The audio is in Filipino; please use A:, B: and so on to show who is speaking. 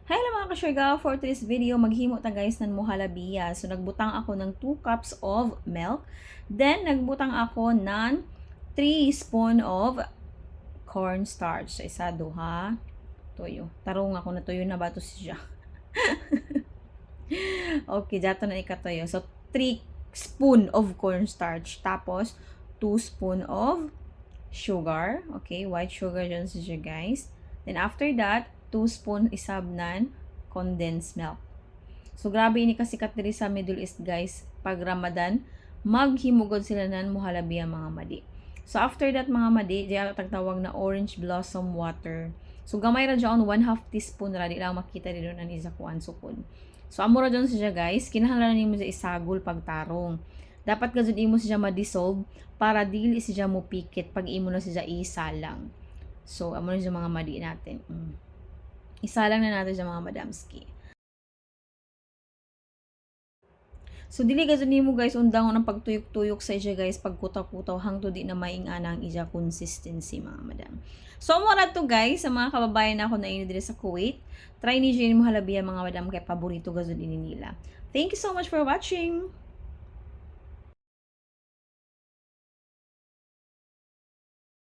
A: Hello mga ka-sugar! For today's video, maghimo ta guys ng mohalabiya. So, nagbutang ako ng 2 cups of milk. Then, nagbutang ako ng 3 spoon of cornstarch. Sa isa, duha, tuyo. Tarong ako na tuyo na ba ito siya? Okay, dato na ikatuyo. So, 3 spoon of cornstarch. Tapos, 2 spoon of sugar. Okay, white sugar dyan siya guys. Then, after that, 2 spoon isab nan condensed milk. So, grabe ini kasikat diri sa Middle East guys. Pag Ramadan, maghimugod sila nan mohalabiya mga madi. So, after that mga madi, diya tagtawag na orange blossom water. So, gamay ra dyan, 1/2 teaspoon ra. Di lang makita dito na isa kuan sukon. So, amo ra dyan siya guys. Kinahanglan nimo siya isagol pagtarong. Dapat gazud imo siya ma-dissolve para dili siya mo pikit pag imo na siya isalang. So, amo na siya mga madi natin. Isalang na natin siya mga madamski. So, dili gazud nimo guys, undang ng pagtuyok-tuyok sa siya guys, pagkutaw-kutaw hangto di na maing-ana ang iya consistency mga madam. So, mura to guys, sa mga kababayan ako na ini diri sa Kuwait, try ni mo halabiya mga madam kay paborito gazud ini nila. Thank you so much for watching!